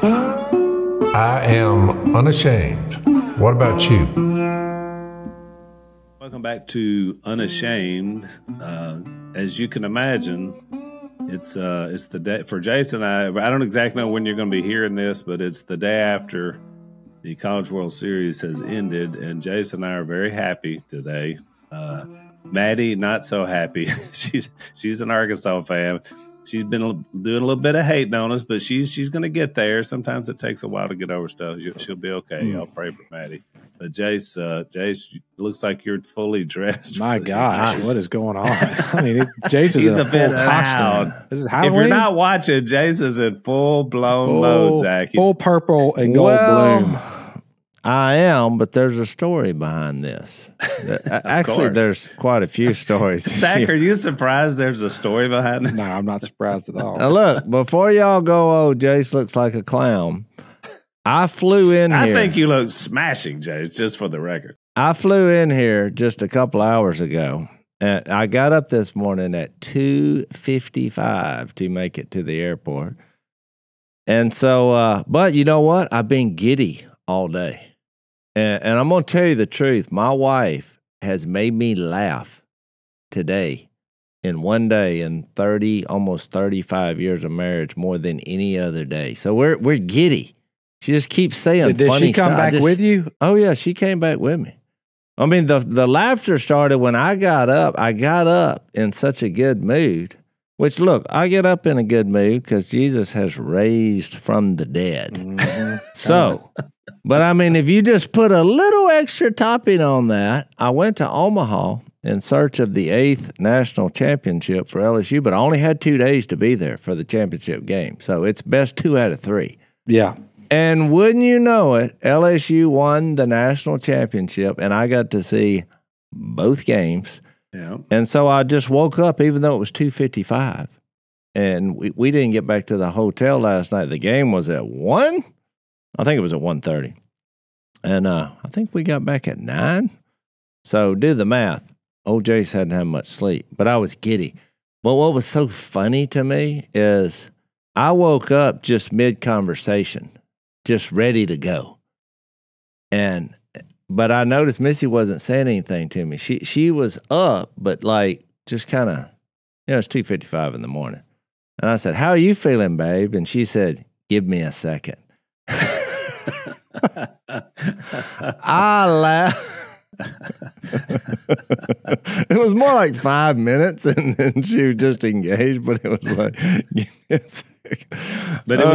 I am unashamed. What about you? Welcome back to Unashamed. As you can imagine, it's the day for Jase and I. I don't exactly know when you're going to be hearing this, but it's the day after the College World Series has ended, and Jase and I are very happy today. Maddie, not so happy. she's an Arkansas fan. She's been doing a little bit of hating on us, but she's going to get there. Sometimes it takes a while to get over stuff. She'll be okay. I'll pray for Maddie. But Jase, looks like you're fully dressed. My gosh, what is going on? I mean, Jase is in a full costume. This is Halloween. If you're not watching, Jase is in full-blown mode, Zach. Full purple and gold bloom. I am, but there's a story behind this. Actually, there's quite a few stories. Zach, are you surprised there's a story behind it? No, I'm not surprised at all. Now look, before y'all go, Jase looks like a clown. I flew in here. I think you look smashing, Jase, just for the record. I flew in here just a couple hours ago, and I got up this morning at 2:55 to make it to the airport. And so, but you know what? I've been giddy all day. And I'm going to tell you the truth. My wife has made me laugh today in one day in almost 35 years of marriage more than any other day. So we're giddy. She just keeps saying Did funny she come stuff. back with you? Oh, yeah, she came back with me. I mean, the laughter started when I got up. I got up in such a good mood, which, look, I get up in a good mood because Jesus has raised from the dead. Mm-hmm. So, but I mean, if you just put a little extra topping on that, I went to Omaha in search of the 8th national championship for LSU, but I only had 2 days to be there for the championship game. So it's best 2 out of 3. Yeah. And wouldn't you know it, LSU won the national championship, and I got to see both games. Yeah. And so I just woke up, even though it was 2:55, and we didn't get back to the hotel last night. The game was at 1. I think it was at 1:30. And I think we got back at 9. So do the math. Old Jase hadn't had much sleep, but I was giddy. But what was so funny to me is I woke up just mid-conversation, just ready to go. But I noticed Missy wasn't saying anything to me. She was up, but like just kind of, it's 2:55 in the morning. And I said, "How are you feeling, babe?" And she said, "Give me a second." I laughed. It was more like 5 minutes, and then she just engaged. But it was like, "Give me a second." But it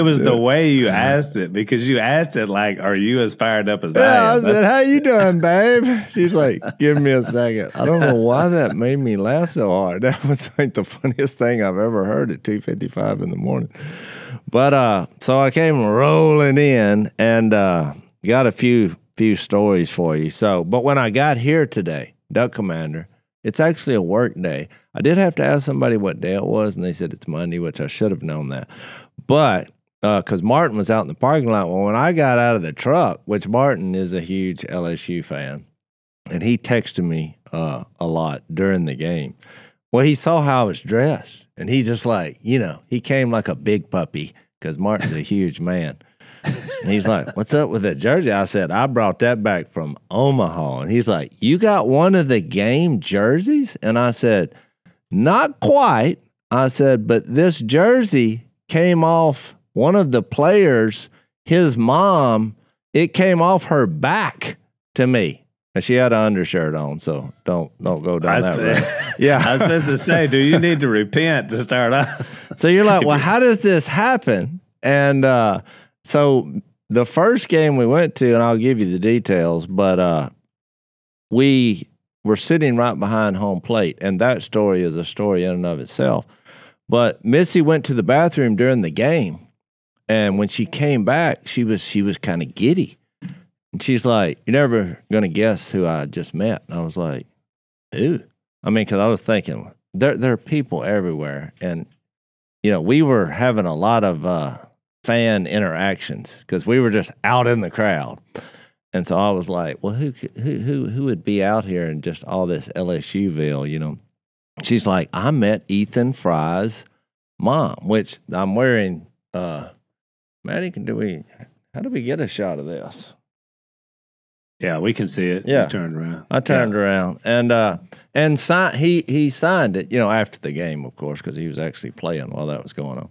was the way you asked it, because you asked it like, "Are you as fired up as I am?" I said, "How you doing, babe?" She's like, "Give me a second." I don't know why that made me laugh so hard. That was like the funniest thing I've ever heard at 2:55 in the morning. But so I came rolling in and got a few stories for you. So, but when I got here today, Duck Commander, it's actually a work day. I did have to ask somebody what day it was, and they said it's Monday, which I should have known that. But because Martin was out in the parking lot, well, when I got out of the truck, which Martin is a huge LSU fan, and he texted me a lot during the game. Well, he saw how I was dressed, and he just like, he came like a big puppy because Martin's a huge man. And he's like, "What's up with that jersey?" I said, "I brought that back from Omaha." And he's like, "You got one of the game jerseys?" And I said, "Not quite." I said, "But this jersey came off one of the players, his mom. It came off her back to me." And she had an undershirt on, so don't go down that road. Yeah. I was supposed to say, do you need to repent to start off? So you're like, well, how does this happen? And so the first game we went to, and I'll give you the details, but we were sitting right behind home plate, and that story is a story in and of itself. But Missy went to the bathroom during the game, and when she came back, she was kind of giddy. And she's like, "You're never going to guess who I just met." And I was like, "Who?" I mean, because I was thinking, there are people everywhere. And, we were having a lot of fan interactions because we were just out in the crowd. And so I was like, well, who would be out here in just all this LSUville, She's like, "I met Ethan Fry's mom," which I'm wearing, man, Maddie, how do we get a shot of this? Yeah, we can see it. Yeah. You turned around. I turned around and he signed it, after the game, of course, because he was actually playing while that was going on.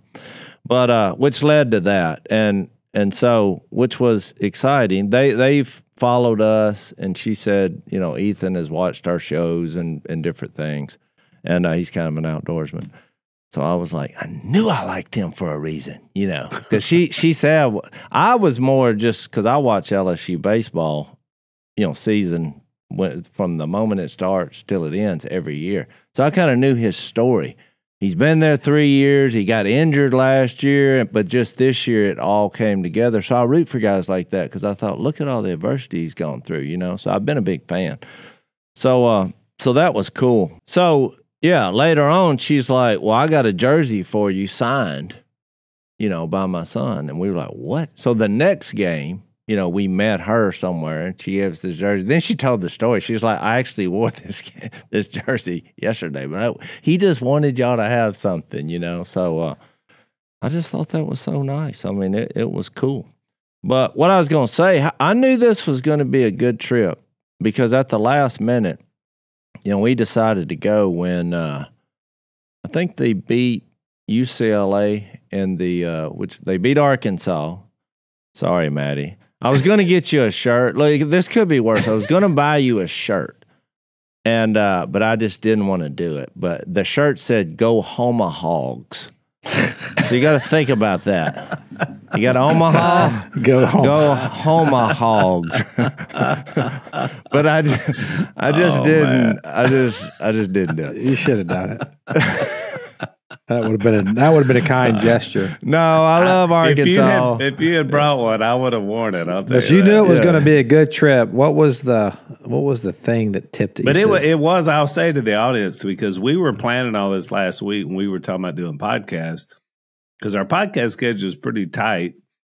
But which led to that, and so which was exciting. They've followed us, and she said, Ethan has watched our shows and different things, and he's kind of an outdoorsman. So I was like, I knew I liked him for a reason, because she said I was more just because I watch LSU baseball. Season from the moment it starts till it ends every year. So I kind of knew his story. He's been there 3 years. He got injured last year, but just this year it all came together. So I root for guys like that because I thought, look at all the adversity he's gone through, So I've been a big fan. So that was cool. So yeah, later on she's like, well, I got a jersey for you signed, by my son. And we were like, what? So the next game, we met her somewhere, and she gave us this jersey. Then she told the story. She was like, I actually wore this jersey yesterday, but he just wanted y'all to have something, So I just thought that was so nice. I mean, it was cool. But what I was going to say, I knew this was going to be a good trip because at the last minute, we decided to go when I think they beat UCLA in which they beat Arkansas. Sorry, Maddie. I was going to get you a shirt. Look, this could be worse. I was going to buy you a shirt, and but I just didn't want to do it. But the shirt said "Go Omaha Hogs," so you got to think about that. You got Omaha, go Omaha Hogs. But I just didn't. Man. I just didn't do it. You should have done it. That would have been a kind gesture. No, I love Arkansas. If you had brought one, I would have worn it. I'll tell you. But you knew it was going to be a good trip. What was the thing that tipped it? But it was. I'll say to the audience, because we were planning all this last week and we were talking about doing podcasts because our podcast schedule is pretty tight,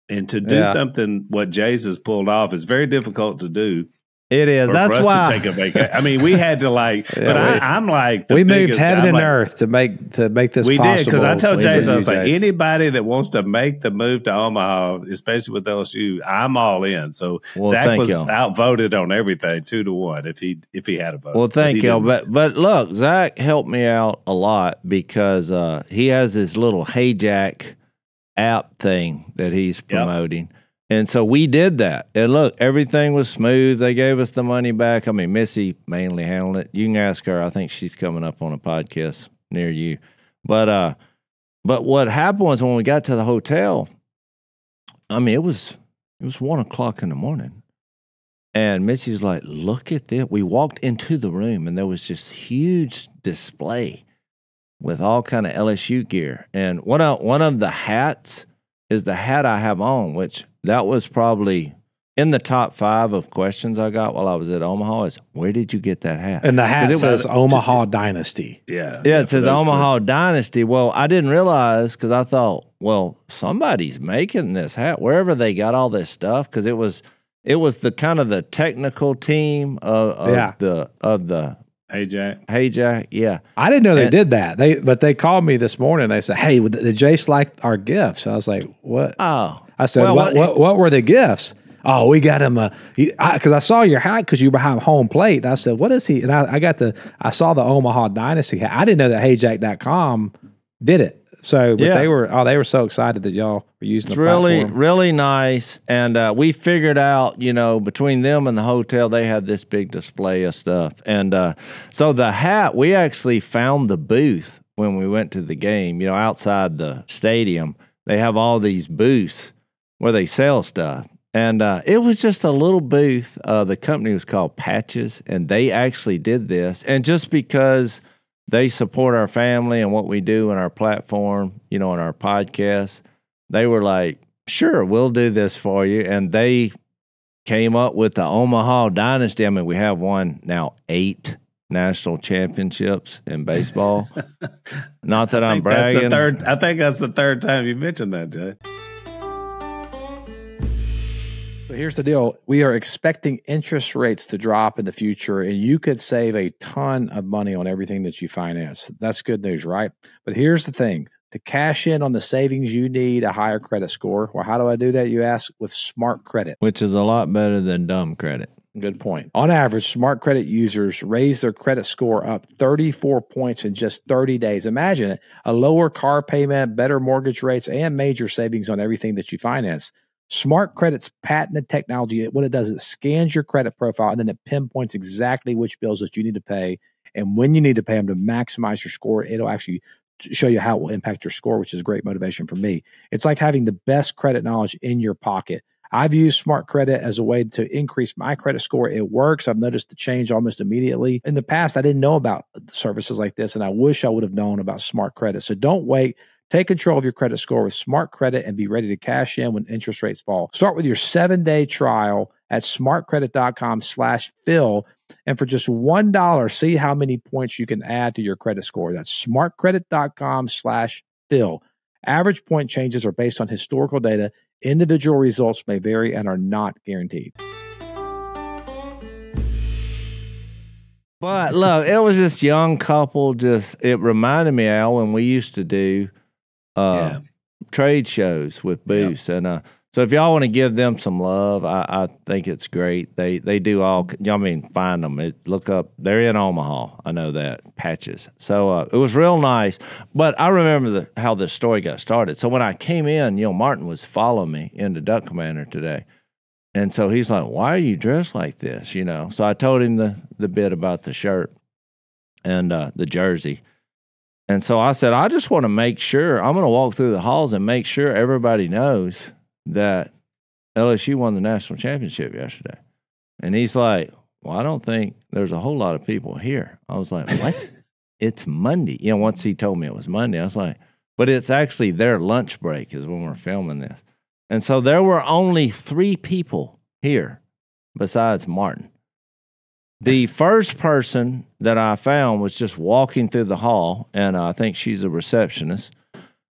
and to do something what Jase has pulled off is very difficult to do. It is. That's for us why to take a vacation. I mean, we had to I'm like we moved heaven and earth to make this. We possible. did because I told Jase, I was like, anybody that wants to make the move to Omaha, especially with LSU, I'm all in. So Zach was outvoted on everything 2-1 if he had a vote. Well, thank you. But look, Zach helped me out a lot because he has this little Hey Jack app thing that he's promoting. Yep. And so we did that. And look, everything was smooth. They gave us the money back. I mean, Missy mainly handled it. You can ask her. I think she's coming up on a podcast near you. But what happened was when we got to the hotel, I mean, it was 1 o'clock in the morning. And Missy's like, look at this. We walked into the room and there was this huge display with all kind of LSU gear. And one of the hats is the hat I have on, which that was probably in the top 5 of questions I got while I was at Omaha is, where did you get that hat? And the hat says Omaha Dynasty. Yeah. Yeah, it says Omaha Dynasty. Well, I didn't realize because I thought, well, somebody's making this hat wherever they got all this stuff because it was the kind of the technical team of the Hey Jack. Hey Jack, yeah. I didn't know they did that. But they called me this morning. They said, "Hey, did Jase like our gifts?" I was like, "What?" Oh, I said, "What were the gifts?" Oh, we got him because I saw your hat because you were behind home plate. And I said, "What is he?" And I saw the Omaha Dynasty hat. I didn't know that HeyJack.com did it. So, but they were so excited that y'all were using the platform. Really nice. And we figured out, between them and the hotel, they had this big display of stuff. And so the hat, we actually found the booth when we went to the game, outside the stadium. They have all these booths where they sell stuff. And it was just a little booth. The company was called Patches, and they actually did this. And just because they support our family and what we do in our platform, in our podcast, they were like, sure, we'll do this for you. And they came up with the Omaha Dynasty. I mean, we have won now 8 national championships in baseball. Not that I'm bragging. I think that's the third time you mentioned that, Jay. So here's the deal. We are expecting interest rates to drop in the future, and you could save a ton of money on everything that you finance. That's good news, right? But here's the thing. To cash in on the savings, you need a higher credit score. Well, how do I do that? You ask. With Smart Credit, which is a lot better than dumb credit. Good point. On average, Smart Credit users raise their credit score up 34 points in just 30 days. Imagine it. A lower car payment, better mortgage rates, and major savings on everything that you finance. Smart Credit's patented technology, what it does, it scans your credit profile and then it pinpoints exactly which bills that you need to pay and when you need to pay them to maximize your score. It'll actually show you how it will impact your score, which is great motivation for me. It's like having the best credit knowledge in your pocket. I've used Smart Credit as a way to increase my credit score. It works. I've noticed the change almost immediately. In the past, I didn't know about services like this, and I wish I would have known about Smart Credit. So don't wait. Take control of your credit score with Smart Credit and be ready to cash in when interest rates fall. Start with your 7-day trial at smartcredit.com/Phil. And for just $1, see how many points you can add to your credit score. That's smartcredit.com/Phil. Average point changes are based on historical data. Individual results may vary and are not guaranteed. But look, it was this young couple. It reminded me, Al, when we used to do trade shows with booths. Yep. And so if y'all want to give them some love, I think it's great. They do all, find them. Look up, they're in Omaha. I know that, Patches. So it was real nice. But I remember how this story got started. So when I came in, Martin was following me into Duck Commander today. And so he's like, why are you dressed like this? So I told him the bit about the shirt and the jersey. And so I said, I just want to make sure, I'm going to walk through the halls and make sure everybody knows that LSU won the national championship yesterday. And he's like, well, I don't think there's a whole lot of people here. I was like, what? It's Monday. Once he told me it was Monday, I was like, but it's actually their lunch break is when we're filming this. And so there were only 3 people here besides Martin. The first person that I found was just walking through the hall, and I think she's a receptionist.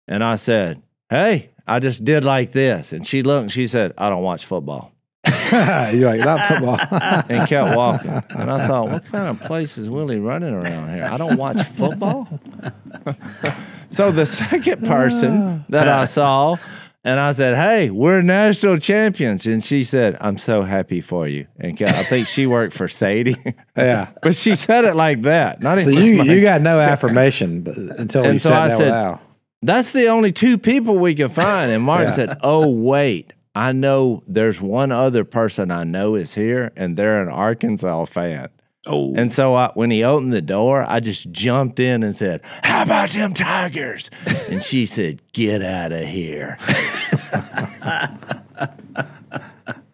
And I said, hey, I just did like this. And she looked and she said, I don't watch football. You're like, not football. And kept walking. And I thought, what kind of place is Willie running around here? I don't watch football? So the second person that I saw, and I said, hey, we're national champions. And she said, I'm so happy for you. And I think she worked for Sadie. Yeah. But she said it like that. So you got no affirmation until you said that out loud. That's the only 2 people we can find. And Martin said, oh, wait, I know there's one other person I know is here, and they're an Arkansas fan. Oh. And so when he opened the door, I just jumped in and said, how about them Tigers? And she said, get out of here.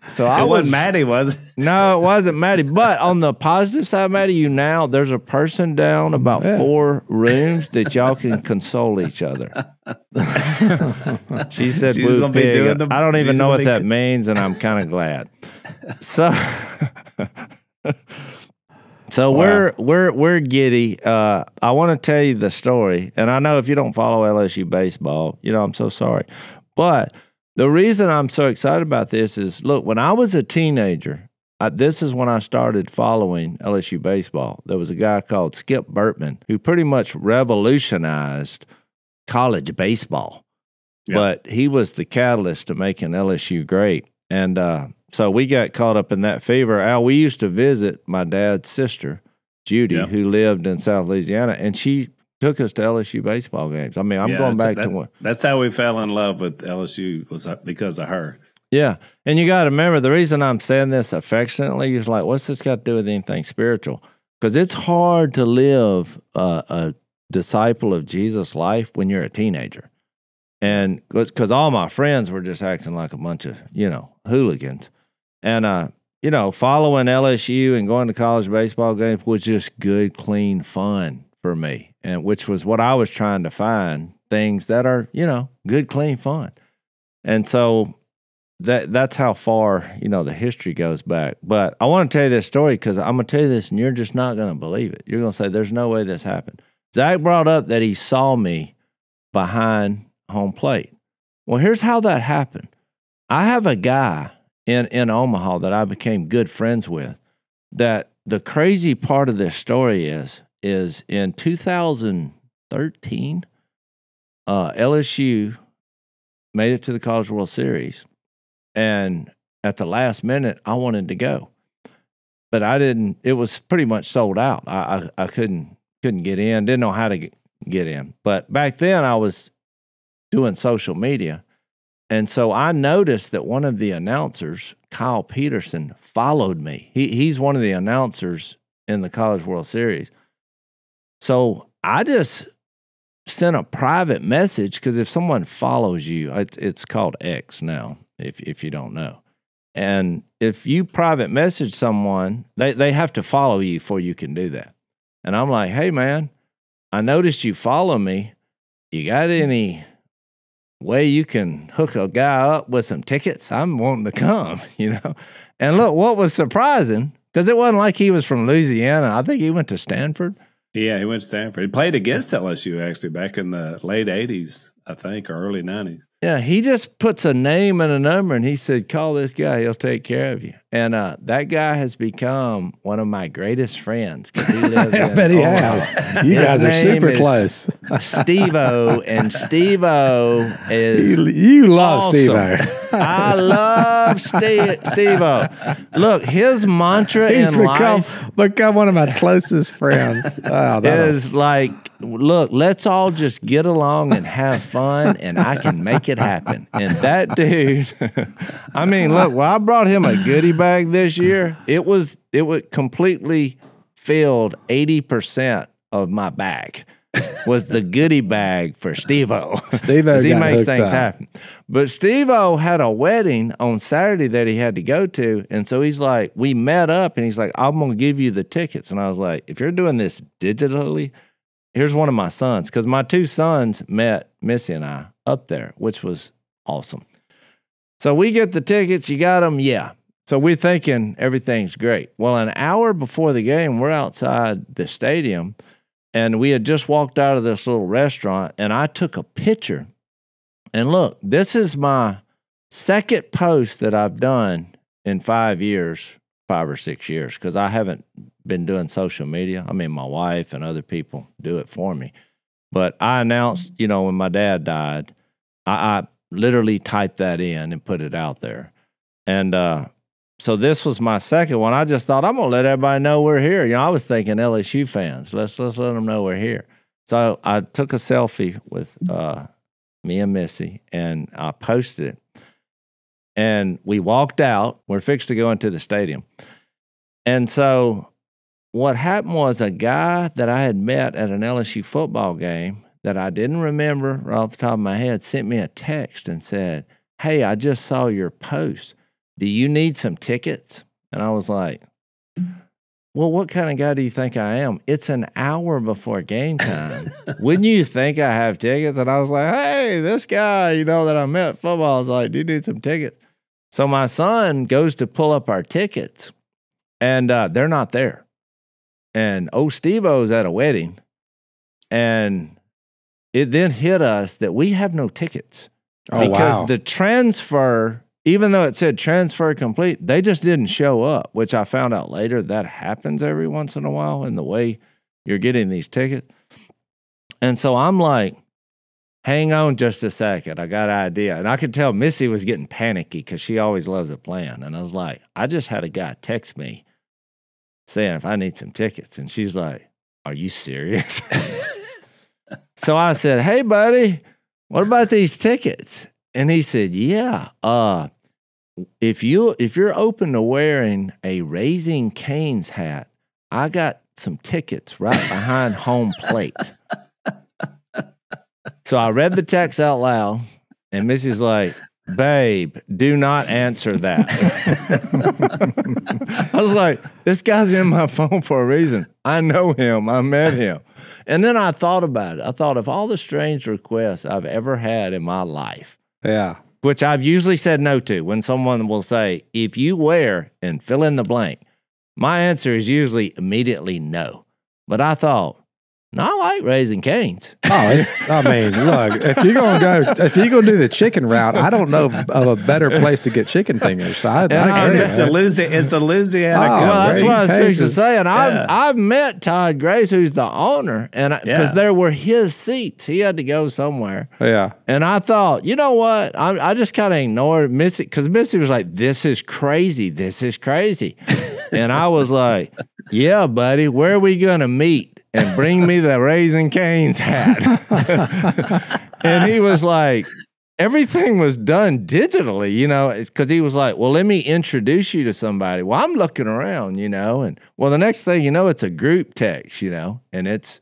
So it wasn't Maddie, was it? No, it wasn't Maddie. But on the positive side, Maddie, there's a person down about 4 rooms that y'all can console each other. She said, "Blue pig." I don't even know what that means, and I'm kind of glad. So, wow. we're giddy. I want to tell you the story, and I know if you don't follow LSU baseball, I'm so sorry, but the reason I'm so excited about this is, look, when I was a teenager, this is when I started following LSU baseball. There was a guy called Skip Burtman who pretty much revolutionized college baseball. Yep. But he was the catalyst to making LSU great. And so we got caught up in that fever. Al, we used to visit my dad's sister, Judy, who lived in South Louisiana, and she took us to LSU baseball games. I'm going back to one. That's how we fell in love with LSU, was because of her. Yeah. And you got to remember, the reason I'm saying this affectionately is like, what's this got to do with anything spiritual? Because it's hard to live a disciple of Jesus life when you're a teenager. And because all my friends were just acting like a bunch of, hooligans. And, following LSU and going to college baseball games was just good, clean fun for me. And which was what I was trying to find, things that are, good, clean fun. And so that's how far, the history goes back. But I want to tell you this story because I'm going to tell you this and you're just not going to believe it. You're going to say, there's no way this happened. Zach brought up that he saw me behind home plate. Well, here's how that happened. I have a guy in Omaha that I became good friends with, that the crazy part of this story is in 2013, LSU made it to the College World Series, and at the last minute, I wanted to go, but I didn't. It was pretty much sold out. I couldn't get in. Didn't know how to get in. But back then, I was doing social media, and so I noticed that one of the announcers, Kyle Peterson, followed me. He's one of the announcers in the College World Series. So I just sent a private message, because if someone follows you, it's called X now, if you don't know. And if you private message someone, they have to follow you before you can do that. And I'm like, hey, man, I noticed you follow me. You got any way you can hook a guy up with some tickets? I'm wanting to come, And look, what was surprising, because it wasn't like he was from Louisiana. I think he went to Stanford. Yeah, he went to Stanford. He played against LSU, actually, back in the late 80s, I think, or early 90s. Yeah, he just puts a name and a number, and he said, call this guy. He'll take care of you. And that guy has become one of my greatest friends. He lives I bet he has. You guys are super close. Steve-O, and Steve-O is You love awesome. Steve-O. I love Steve-O. Look, his mantra in life become one of my closest friends. is like, look, let's all just get along and have fun, and I can make it happen. And that dude, I mean, look, when I brought him a goodie bag this year, it would completely filled 80% of my bag was the goodie bag for Steve-O. Steve-O he makes things up. happen. But Steve-O had a wedding on Saturday that he had to go to, and so he's like, we met up, and he's like, I'm going to give you the tickets. And I was like, if you're doing this digitally, here's one of my sons, because my two sons met Missy and I up there, which was awesome. So we get the tickets. You got them? Yeah. So we're thinking everything's great. Well, an hour before the game, we're outside the stadium, and we had just walked out of this little restaurant, and I took a picture. And look, this is my second post that I've done in 5 or 6 years, because I haven't been doing social media. I mean, my wife and other people do it for me. But I announced, when my dad died, I literally typed that in and put it out there. And so this was my second one. I just thought, I'm going to let everybody know we're here. I was thinking LSU fans. Let's let them know we're here. So I took a selfie with me and Missy, and I posted it. And we walked out. We're fixed to go into the stadium. And so what happened was, a guy that I had met at an LSU football game that I didn't remember right off the top of my head sent me a text and said, hey, I just saw your post. Do you need some tickets? And I was like, well, what kind of guy do you think I am? It's an hour before game time. Wouldn't you think I have tickets? And I was like, hey, this guy, that I met at football, I was like, do you need some tickets? So my son goes to pull up our tickets, and they're not there. And Steve-O's at a wedding, and it then hit us that we have no tickets. Because the transfer, even though it said transfer complete, they just didn't show up, which I found out later that happens every once in a while in the way you're getting these tickets. And so I'm like, hang on just a second. I got an idea. And I could tell Missy was getting panicky because she always loves a plan. And I was like, I just had a guy text me saying if I need some tickets. And she's like, are you serious? So I said, hey, buddy, what about these tickets? And he said, yeah, if you're open to wearing a Raising Cane's hat, I got some tickets right behind home plate. So I read the text out loud, and Missy's like, babe, do not answer that. I was like, this guy's in my phone for a reason. I know him. I met him. And then I thought about it. I thought of all the strange requests I've ever had in my life. Yeah. Which I've usually said no to when someone will say, if you wear and fill in the blank, my answer is usually immediately no. But I thought, And I like Raising Cane's. I mean, look, if you're gonna do the chicken route, I don't know of a better place to get chicken fingers. So I agree. It's a Louisiana. Well, that's what I was fixing to say. And Yeah. I've met Todd Grace, who's the owner, and because there were his seats, he had to go somewhere. Yeah. And I thought, you know what? I just kind of ignored Missy because Missy was like, "This is crazy. This is crazy," and I was like, "Yeah, buddy, where are we gonna meet?" And bring me the Raising Cane's hat. And he was like, everything was done digitally, you know, because he was like, well, let me introduce you to somebody. Well, I'm looking around, you know, and well, the next thing you know, it's a group text, you know, and it's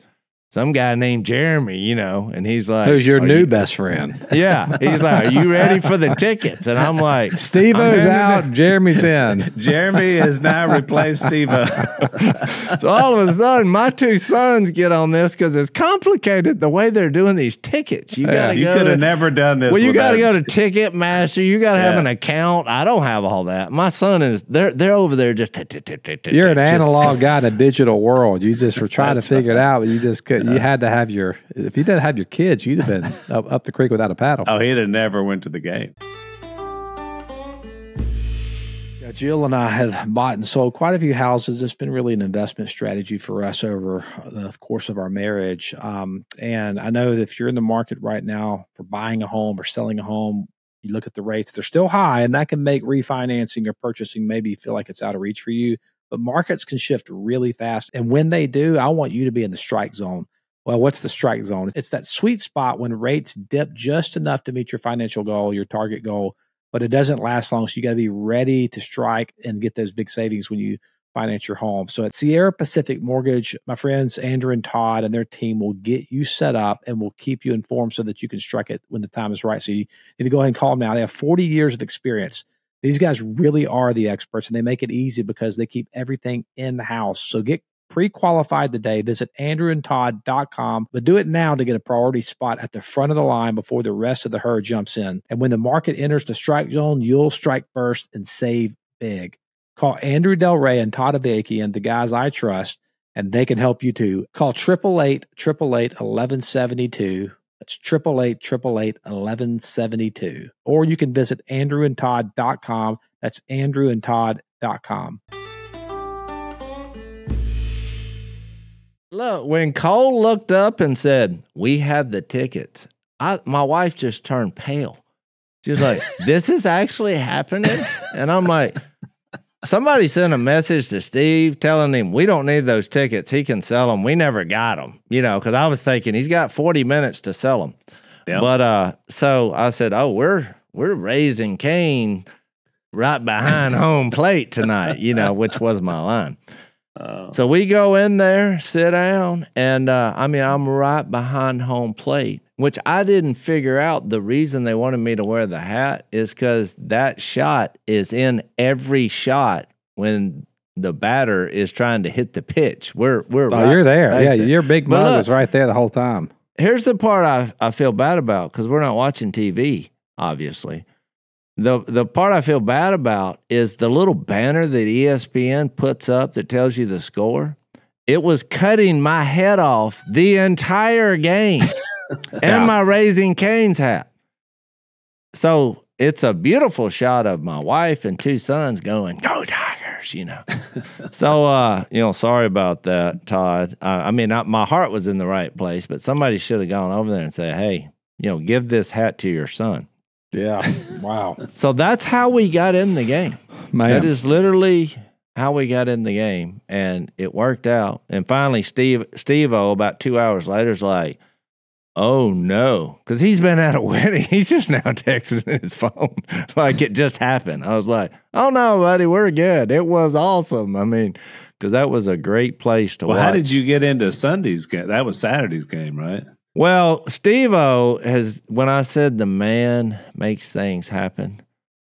some guy named Jeremy, you know, and he's like, who's your new best friend? Yeah. He's like, are you ready for the tickets? And I'm like, Steve-O's out, Jeremy's in. Jeremy has now replaced Steve-O. So all of a sudden, my two sons get on this because it's complicated the way they're doing these tickets. You got to You go. could have never done this. Well, you got to without- go to Ticketmaster. You got to have an account. I don't have all that. My son is they're over there just. You're an analog guy in a digital world. You just were trying to figure it out, but you just couldn't. You had to have if you didn't have your kids, you'd have been up the creek without a paddle. Oh, he'd have never went to the game. Yeah, Jill and I have bought and sold quite a few houses. It's been really an investment strategy for us over the course of our marriage. And I know that if you're in the market right now for buying a home or selling a home, you look at the rates, they're still high, and that can make refinancing or purchasing maybe feel like it's out of reach for you. But markets can shift really fast. And when they do, I want you to be in the strike zone. Well, what's the strike zone? It's that sweet spot when rates dip just enough to meet your financial goal, your target goal, but it doesn't last long. So you got to be ready to strike and get those big savings when you finance your home. So at Sierra Pacific Mortgage, my friends Andrew and Todd and their team will get you set up and will keep you informed so that you can strike it when the time is right. So you need to go ahead and call them now. They have 40 years of experience. These guys really are the experts, and they make it easy because they keep everything in-house. So get pre-qualified today. Visit andrewandtodd.com, but do it now to get a priority spot at the front of the line before the rest of the herd jumps in. And when the market enters the strike zone, you'll strike first and save big. Call Andrew Del Rey and Todd Avakian, the guys I trust, and they can help you too. Call 888-888-1172. That's 888-888-1172. Or you can visit andrewandtodd.com. That's andrewandtodd.com. Look, when Cole looked up and said, "We have the tickets," my wife just turned pale. She was like, "This is actually happening?" And I'm like, somebody sent a message to Steve telling him, "We don't need those tickets. He can sell them. We never got them." You know, because I was thinking he's got 40 minutes to sell them. Yep. But so I said, "Oh, we're Raising Cane right behind home plate tonight," you know, which was my line. So we go in there, sit down, and I'm right behind home plate, which I didn't figure out. The reason they wanted me to wear the hat is because that shot is in every shot when the batter is trying to hit the pitch. We're right, you're there. Right Yeah, there. your big mug was right there the whole time. Here's the part I feel bad about because we're not watching TV, obviously. The part I feel bad about is the little banner that ESPN puts up that tells you the score. It was cutting my head off the entire game and my Raising Cane's hat. So it's a beautiful shot of my wife and two sons going, "Go Tigers," you know. So, sorry about that, Todd. My heart was in the right place, but somebody should have gone over there and said, "Hey, give this hat to your son." Yeah. Wow. So that's how we got in the game. Man. That is literally how we got in the game, and it worked out. And finally, Steve-O, about 2 hours later, is like, "Oh, no," because he's been at a wedding. He's just now texting his phone like it just happened. I was like, "Oh, no, buddy, we're good. It was awesome." I mean, because that was a great place to watch. How did you get into Sunday's game? That was Saturday's game, right? Well, Steve-O when I said the man makes things happen,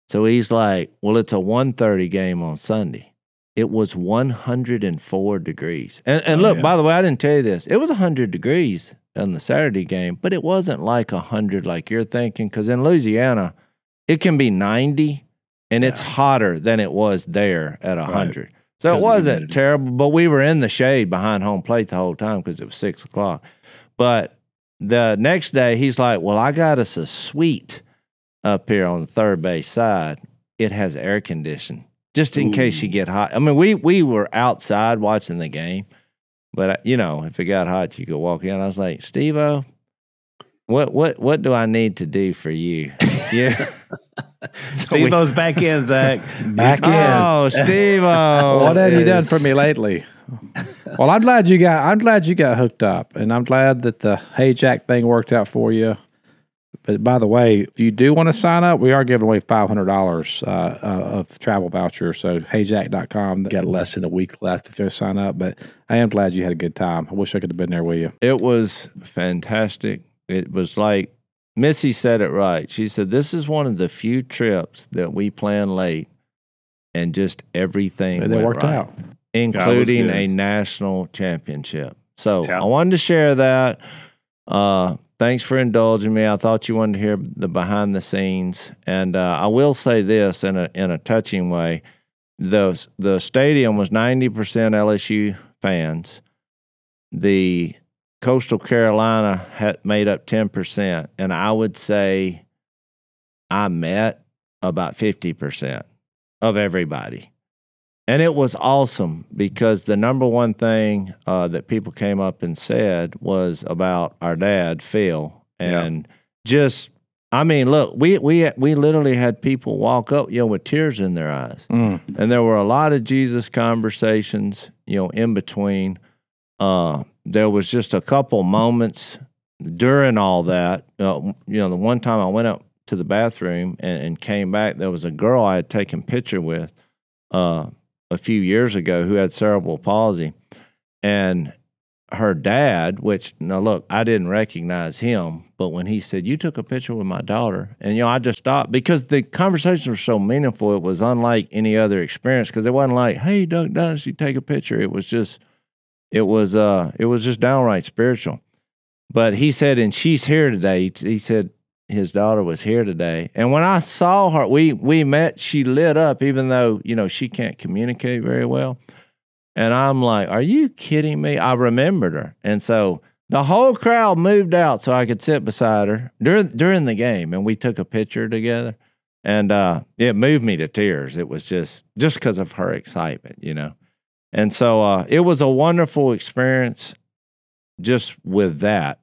so he's like, "Well, it's a 1:30 game on Sunday." It was 104 degrees. And look, by the way, I didn't tell you this. It was 100 degrees on the Saturday game, but it wasn't like 100 like you're thinking, because in Louisiana, it can be 90, and it's hotter than it was there at 100. Right. So it wasn't terrible, but we were in the shade behind home plate the whole time because it was 6 o'clock. But the next day, he's like, well, I got us a suite up here on the third base side. It has air conditioning just in case you get hot. I mean, we were outside watching the game, but if it got hot, you could walk in. I was like, Steve-O, what do I need to do for you? Yeah. Steve-O's back in, Zach. Back in. Oh, Steve-O. What have you done for me lately? Well, I'm glad you got hooked up, and I'm glad that the Hey Jack thing worked out for you. But by the way, if you do want to sign up, we are giving away $500 of travel voucher. So heyjack.com. Got less than a week left if you sign up. But I am glad you had a good time. I wish I could have been there with you. It was fantastic. It was like Missy said it right. She said, this is one of the few trips that we plan late and just everything went worked right, out. including a national championship. So I wanted to share that. Thanks for indulging me. I thought you wanted to hear the behind the scenes. And I will say this in a touching way. The stadium was 90% LSU fans. The Coastal Carolina had made up 10%, and I would say I met about 50% of everybody. And it was awesome because the number one thing that people came up and said was about our dad, Phil, and just, I mean, look, we literally had people walk up, with tears in their eyes, and there were a lot of Jesus conversations, in between. There was just a couple moments during all that. The one time I went up to the bathroom and came back, there was a girl I had taken a picture with a few years ago who had cerebral palsy. And her dad, which, now look, I didn't recognize him, but when he said, you took a picture with my daughter, and, I just stopped because the conversations were so meaningful. It was unlike any other experience because it wasn't like, hey, Duck Dynasty, take a picture. It was just downright spiritual. But he said, and she's here today. He said his daughter was here today. And when I saw her, we met, she lit up, even though, she can't communicate very well. And I'm like, are you kidding me? I remembered her. And so the whole crowd moved out so I could sit beside her during the game. And we took a picture together. And it moved me to tears. It was just because of her excitement, And so it was a wonderful experience just with that,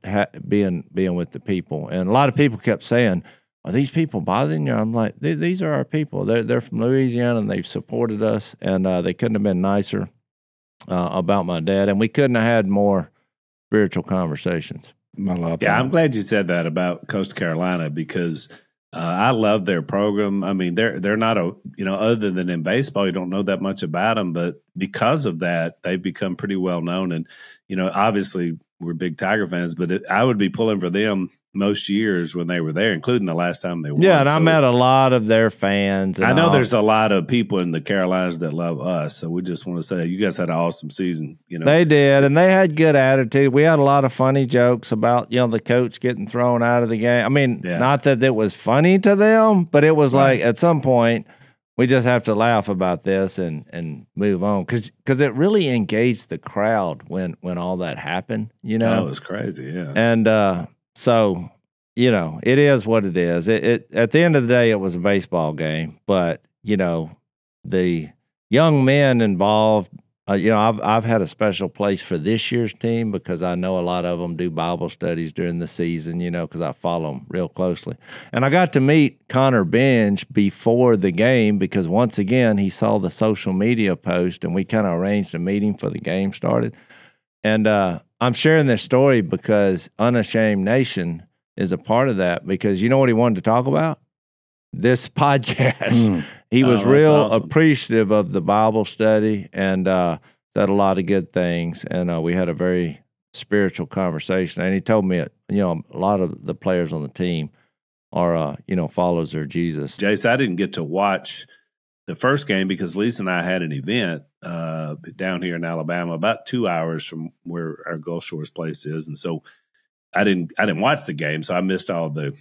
being with the people. And a lot of people kept saying, are these people bothering you? I'm like, these are our people. They're from Louisiana, and they've supported us, and they couldn't have been nicer about my dad. And we couldn't have had more spiritual conversations. I love that. Yeah, I'm glad you said that about Coastal Carolina because I love their program. I mean, they're not other than in baseball, you don't know that much about them, but because of that, they've become pretty well known. And, obviously we're big Tiger fans, but I would be pulling for them most years when they were there, including the last time they won. Yeah, and I met a lot of their fans. And I know there's a lot of people in the Carolinas that love us, so we just want to say you guys had an awesome season. They did, and they had good attitude. We had a lot of funny jokes about the coach getting thrown out of the game. I mean, not that it was funny to them, but it was like at some point we just have to laugh about this and move on because it really engaged the crowd when all that happened. That was crazy, yeah. And so it is what it is. It at the end of the day, it was a baseball game, but the young men involved. I've had a special place for this year's team because I know a lot of them do Bible studies during the season, because I follow them real closely. And I got to meet Connor Benj before the game because once again, he saw the social media post and we kind of arranged a meeting for the game started. And I'm sharing this story because Unashamed Nation is a part of that because you know what he wanted to talk about? This podcast. He was real awesome. Appreciative of the Bible study and said a lot of good things. And we had a very spiritual conversation. And he told me, a lot of the players on the team are, followers of Jesus. Jase, I didn't get to watch the first game because Lisa and I had an event down here in Alabama, about 2 hours from where our Gulf Shores place is. And so I didn't watch the game. So I missed all the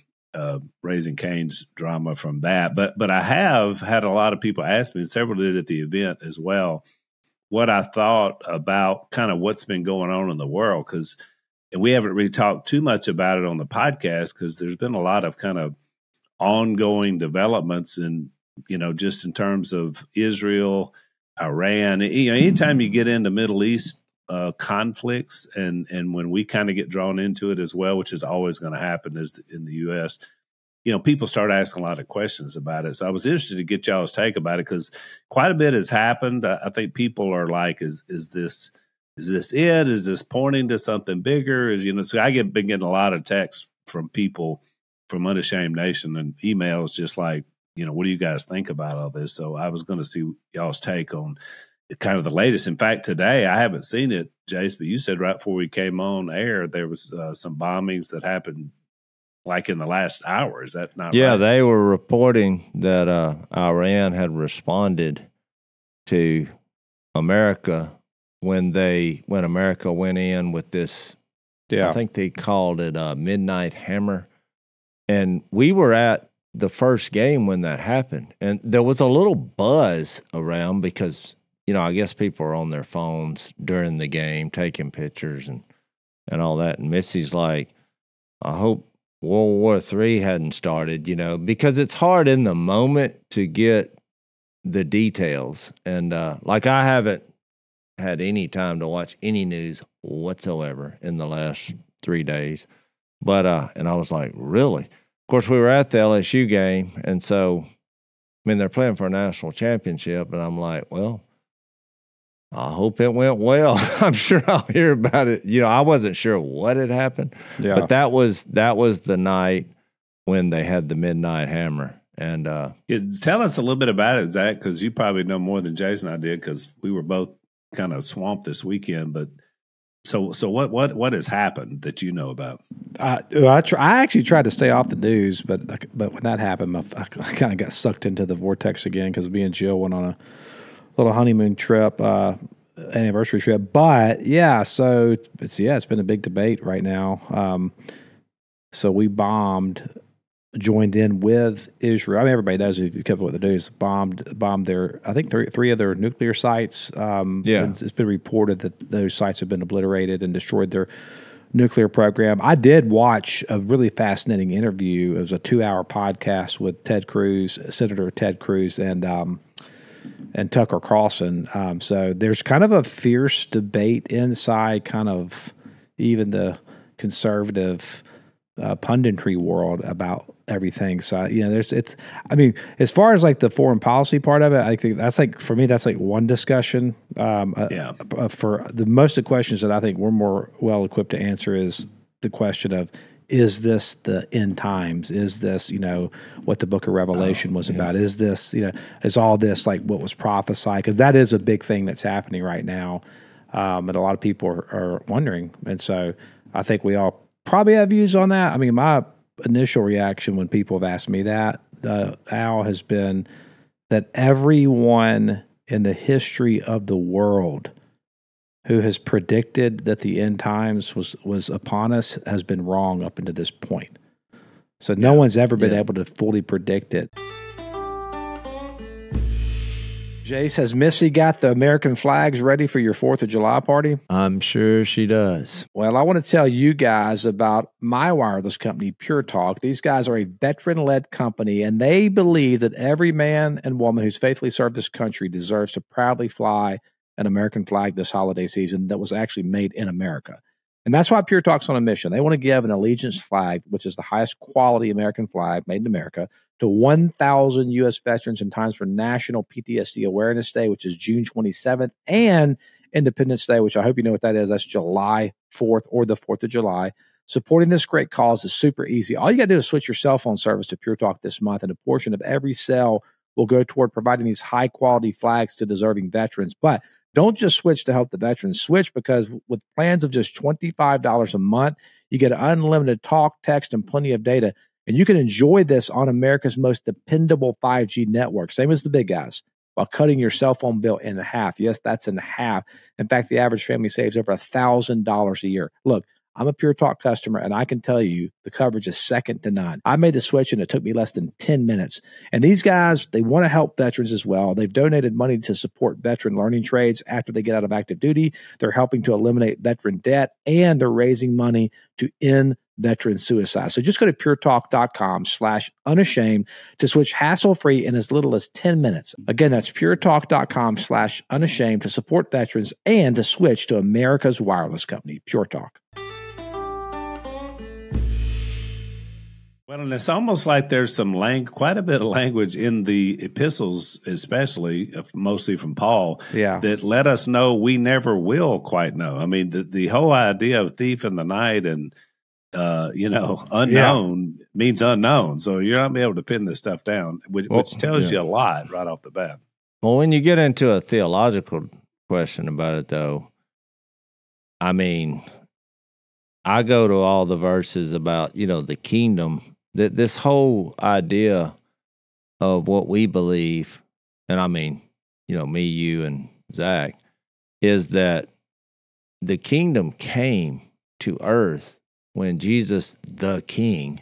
Raising Cane's drama from that, but I have had a lot of people ask me, and several did at the event as well, what I thought about kind of what's been going on in the world, because we haven't really talked too much about it on the podcast because there's been a lot of kind of ongoing developments in, just in terms of Israel, Iran. Anytime you get into Middle East conflicts, and when we kind of get drawn into it as well, which is always going to happen is in the U.S., people start asking a lot of questions about it. So I was interested to get y'all's take about it because quite a bit has happened. I think people are like, is this it? Is this pointing to something bigger? So I been getting a lot of texts from people from Unashamed Nation and emails just like, what do you guys think about all this? So I was going to see y'all's take on kind of the latest. In fact, today, I haven't seen it, Jase, but you said right before we came on air, there was some bombings that happened like in the last hour. Is that not Yeah, right? they were reporting that Iran had responded to America when America went in with this, I think they called it a midnight hammer. And we were at the first game when that happened. And there was a little buzz around because, I guess people are on their phones during the game taking pictures and all that. And Missy's like, I hope World War III hadn't started, because it's hard in the moment to get the details. And like I haven't had any time to watch any news whatsoever in the last 3 days. But, and I was like, really? Of course, we were at the LSU game. And so, they're playing for a national championship. And I'm like, well, I hope it went well. I'm sure I'll hear about it. I wasn't sure what had happened. Yeah. But that was the night when they had the midnight hammer. And tell us a little bit about it, Zach, because you probably know more than Jason and I did because we were both kind of swamped this weekend. But so what has happened that you know about? I actually tried to stay off the news, but when that happened, I kind of got sucked into the vortex again because me and Jill went on a little honeymoon trip, anniversary trip. But yeah, so it's been a big debate right now. So we joined in with Israel. Everybody knows if you kept up with the news, bombed their, I think three of their nuclear sites. It's been reported that those sites have been obliterated and destroyed their nuclear program. I did watch a really fascinating interview. It was a 2-hour podcast with Senator Ted Cruz, and Tucker Carlson. So there's kind of a fierce debate inside kind of even conservative punditry world about everything. So, as far as like the foreign policy part of it, I think that's like, for me, that's like one discussion. For the most of the questions that I think we're more well equipped to answer is the question of, is this the end times? Is this, what the book of Revelation was about? Is this, is all this like what was prophesied? Because that is a big thing that's happening right now. And a lot of people are wondering. And so I think we all probably have views on that. My initial reaction when people have asked me that, Al, has been that everyone in the history of the world who has predicted that the end times was upon us has been wrong up until this point. So no one's ever been able to fully predict it. Jase, has Missy got the American flags ready for your 4th of July party? I'm sure she does. Well, I want to tell you guys about my wireless company, Pure Talk. These guys are a veteran-led company, and they believe that every man and woman who's faithfully served this country deserves to proudly fly an American flag this holiday season that was actually made in America. And that's why Pure Talk's on a mission. They want to give an allegiance flag, which is the highest quality American flag made in America, to 1,000 U.S. veterans in times for National PTSD Awareness Day, which is June 27th, and Independence Day, which I hope you know what that is. That's July 4th or the 4th of July. Supporting this great cause is super easy. All you got to do is switch your cell phone service to Pure Talk this month, and a portion of every sale will go toward providing these high-quality flags to deserving veterans. But don't just switch to help the veterans. Switch because with plans of just $25 a month, you get unlimited talk, text, and plenty of data. And you can enjoy this on America's most dependable 5G network, same as the big guys, while cutting your cell phone bill in half. Yes, that's in half. In fact, the average family saves over $1,000 a year. Look, I'm a Pure Talk customer, and I can tell you the coverage is second to none. I made the switch, and it took me less than 10 minutes. And these guys, they want to help veterans as well. They've donated money to support veteran learning trades after they get out of active duty. They're helping to eliminate veteran debt, and they're raising money to end veteran suicide. So just go to puretalk.com/unashamed to switch hassle-free in as little as 10 minutes. Again, that's puretalk.com/unashamed to support veterans and to switch to America's wireless company, Pure Talk. Well, and it's almost like there's some quite a bit of language in the epistles, especially mostly from Paul, that let us know we never will quite know. I mean, the whole idea of thief in the night and unknown means unknown. So you're not be able to pin this stuff down, which tells you a lot right off the bat. Well, when you get into a theological question about it, though, I mean, I go to all the verses about, the kingdom, that this whole idea of what we believe, and I mean, me, you, and Zach, is that the kingdom came to earth when Jesus, the King,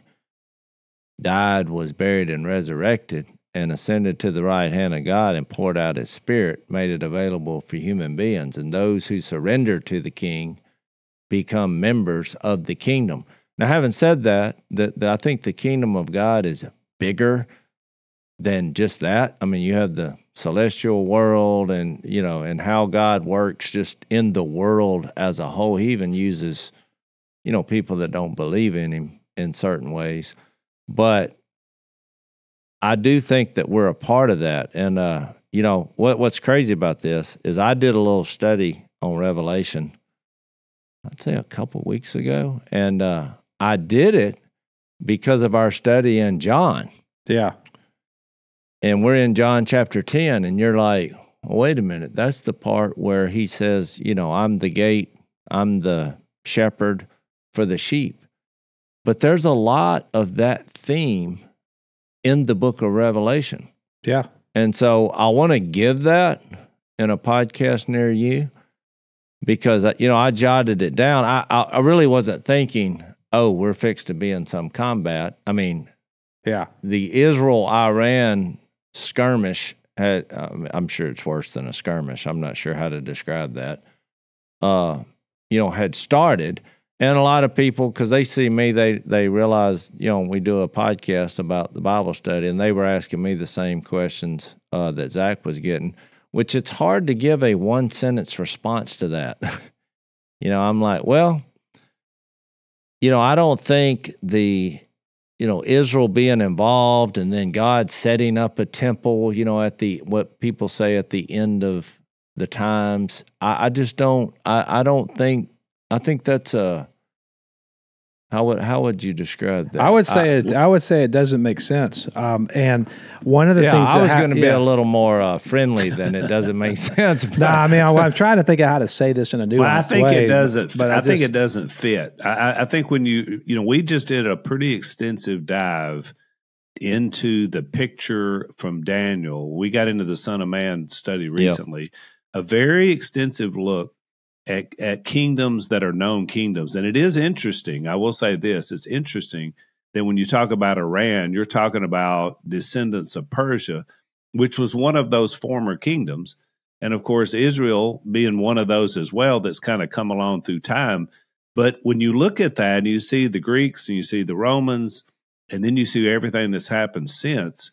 died, was buried, and resurrected, and ascended to the right hand of God and poured out his Spirit, made it available for human beings. And those who surrender to the King become members of the kingdom. Now, having said that I think the kingdom of God is bigger than just that. I mean, you have the celestial world and, and how God works just in the world as a whole. He even uses people that don't believe in him in certain ways. But I do think that we're a part of that. And, what's crazy about this is I did a little study on Revelation, I'd say a couple weeks ago. And I did it because of our study in John. Yeah. And we're in John chapter 10, and you're like, well, wait a minute. That's the part where he says, I'm the gate, I'm the shepherd for the sheep. But there's a lot of that theme in the book of Revelation. Yeah. And so I want to give that in a podcast near you because, I jotted it down. I really wasn't thinking, we're fixed to be in some combat. I mean, the Israel-Iran skirmish had, I'm sure it's worse than a skirmish. I'm not sure how to describe that, had started. And a lot of people, because they see me, they realize, we do a podcast about the Bible study, and they were asking me the same questions that Zach was getting, which it's hard to give a one-sentence response to that. I'm like, well, I don't think the, Israel being involved and then God setting up a temple, at what people say at the end of the times. I just don't, I don't think, I think that's how would you describe that? I would say it doesn't make sense. And one of the things I was going to be a little more friendly than it doesn't make sense. No, I mean, I'm trying to think of how to say this in a nuanced way. I think it doesn't. But I think it doesn't fit. I think when we just did a pretty extensive dive into the picture from Daniel. We got into the Son of Man study recently. A very extensive look at kingdoms that are known kingdoms. And it is interesting. I will say this. It's interesting that when you talk about Iran, you're talking about descendants of Persia, which was one of those former kingdoms. And of course, Israel being one of those as well that's kind of come along through time. But when you look at that and you see the Greeks and you see the Romans, and then you see everything that's happened since,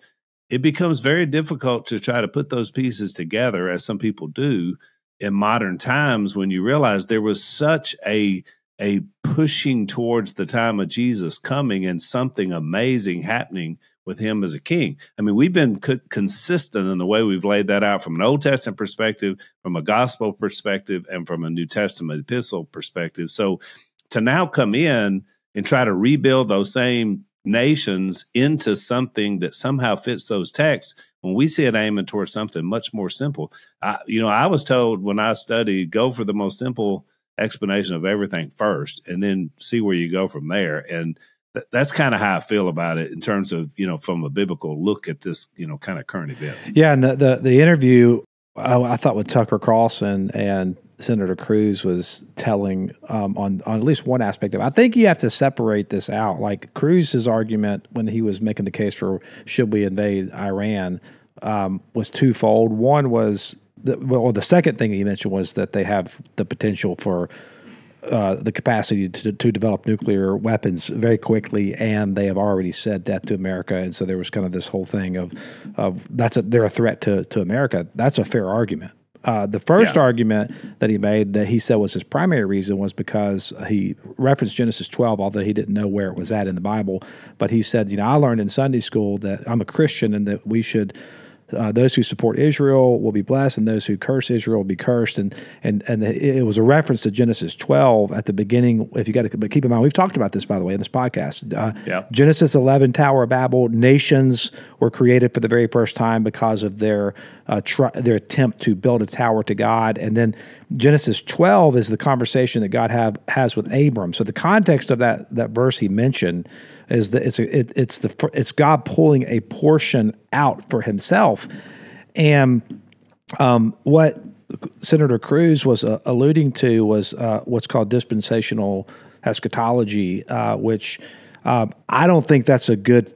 it becomes very difficult to try to put those pieces together, as some people do, in modern times, when you realize there was such a pushing towards the time of Jesus coming and something amazing happening with him as a king. I mean, we've been consistent in the way we've laid that out from an Old Testament perspective, from a gospel perspective, and from a New Testament epistle perspective. So to now come in and try to rebuild those same nations into something that somehow fits those texts, when we see it aiming towards something much more simple. I was told when I studied, go for the most simple explanation of everything first, and then see where you go from there. And that's kind of how I feel about it in terms of, from a biblical look at this, kind of current event. Yeah, and the interview I thought with Tucker Carlson and Senator Cruz was telling on at least one aspect of it. I think you have to separate this out. Like Cruz's argument when he was making the case for should we invade Iran was twofold. One was the second thing he mentioned was that they have the potential for the capacity to develop nuclear weapons very quickly, and they have already said death to America. And so there was kind of this whole thing of they're a threat to America. That's a fair argument. The first argument that he made that he said was his primary reason was because he referenced Genesis 12, although he didn't know where it was at in the Bible. But he said, I learned in Sunday school that I'm a Christian and that we should those who support Israel will be blessed, and those who curse Israel will be cursed. And it was a reference to Genesis 12 at the beginning. If you got to, but keep in mind, we've talked about this, by the way, in this podcast. Genesis 11, Tower of Babel, nations were created for the very first time because of their attempt to build a tower to God. And then Genesis 12 is the conversation that God has with Abram. So the context of that verse he mentioned is that it's God pulling a portion out for himself. And what Senator Cruz was alluding to was what's called dispensational eschatology, which I don't think that's a good